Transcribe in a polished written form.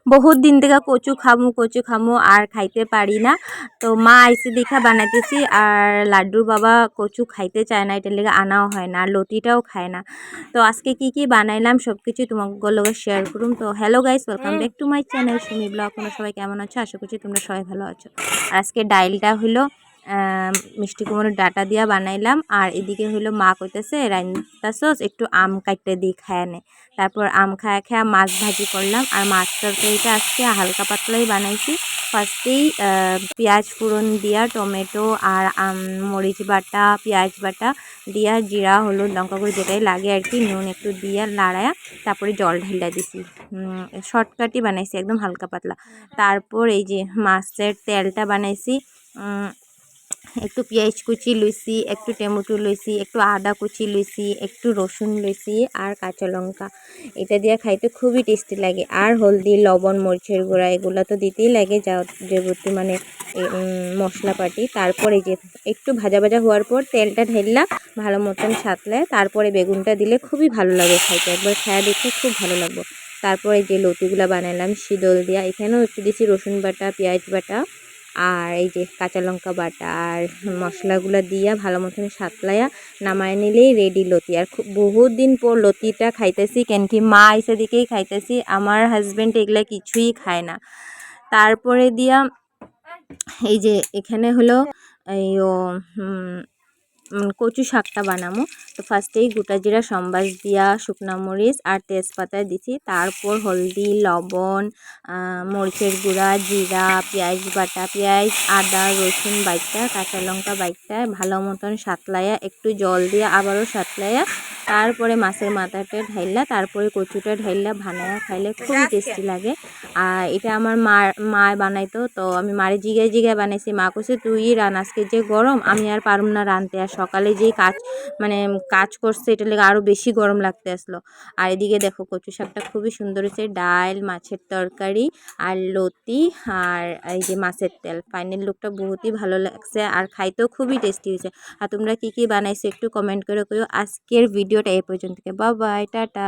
বহুত দিন থেকে কচু খামু আর খাইতে পারি না। তো মা আইসে দেখা বানাইতেছি। আর লাড্ডুর বাবা কচু খাইতে চায় না, এটার লেগে আনাও হয় না, আর লতিটাও খায় না। তো আজকে কি বানাইলাম সব কিছু তোমাকে লগে শেয়ার করুম। তো hello guys, welcome back to my channel Sumi blog. তোমরা সবাই কেমন আছো? আশা করছি তোমরা সবাই ভালো আছো। আর আজকে ডাইলটা হলো মিষ্টি কুমড়োর ডাটা দিয়া বানাইলাম। আর এদিকে হইলো মা কইতেছে রাইতাছস একটু আম কাটতে দিই খায় নে। তারপর আম খায়া মাছ ভাজি করলাম। আর মাছ তরকারিটা আজকে হালকা পাতলাই বানাইছি। ফার্স্টেই পেঁয়াজ ফোড়ন দিয়া টমেটো আর মরিচ বাটা পেঁয়াজ বাটা দিয়া জিরা হলুদ লঙ্কা করে যেটাই লাগে আর কি নুন একটু দিয়া লাড়ায়া তারপরে জল ঢাইলা দিছি। শর্টকাটই বানাইছি একদম হালকা পাতলা। তারপর এই যে মাছের তেলটা বানাইছি। একটু পেঁয়াজ কুচি লইছি, একটু টমেটো লইছি, একটু আদা কুচি লইছি, একটু রসুন লইছি আর কাঁচা লঙ্কা। এটা দিয়ে খাইতে খুবই টেস্টি লাগে। আর হলদি লবণ মরিচের গুঁড়া এগুলো তো দিতেই লাগে, যেহেতু মানে মশলাপাতি। তারপরে যে একটু ভাজা ভাজা হওয়ার পর তেলটা ঢেললা ভালো মতন সাতলে তারপরে বেগুনটা দিলে খুবই ভালো লাগে খাইতে। একবার খায়া দেখে খুব ভালো লাগবে। তারপরে যে লতিগুলা বানালাম শীতল দিয়া, এখানেও একটু দিয়েছি রসুন বাটা পেঁয়াজ বাটা আর এই যে কাঁচা লঙ্কা বাটা আর মশলাগুলো দিয়া ভালো মতন সাতলাইয়া নামায় নিলেই রেডি লতি। আর বহুত দিন পর লতিটা খাইতেছি, কেন কি মা এসে দিকেই খাইতেছি, আমার হাজব্যান্ড এগুলা কিছুই খায় না। তারপরে দিয়া এই যে এখানে হলো এই কচু শাকটা বানাবো। তো ফার্স্টেই গোটা জিরা সম্বাস দিয়া শুকনা মরিচ আর তেজপাতা দিছি। তারপর হলদি লবণ মরিচের গুঁড়া জিরা পেঁয়াজ বাটা পেঁয়াজ আদা রসুন বাইটটা কাঁচা লঙ্কা বাইটটা ভালো মতন সাতলাইয়া একটু জল দিয়ে আবারও সাতলাইয়া তারপরে মাছের মাথাটা ঢাইলা তারপরে কচুটা ঢাইলা বানায়া খাইলে খুবই টেস্টি লাগে। আর এটা আমার মা বানাইতো, তো আমি মারে জিগায় বানাইছি। মা কইছে তুই রান, আজকে যে গরম আমি আর পারুম না রানতে। আর সকালে যেই কাজ করছে এটা লেগে আরও বেশি গরম লাগতে আসলো। আর এদিকে দেখো কচু শাকটা খুবই সুন্দর হয়েছে, ডাল মাছের তরকারি আর লতি আর এই যে মাছের তেল। ফাইনাল লুকটা বহুতই ভালো লাগছে আর খাইতেও খুবই টেস্টি হয়েছে। আর তোমরা কি বানাইছো একটু কমেন্ট করে কইও। আজকের ভিডিওটা এই পর্যন্ত, বাই বাই টাটা।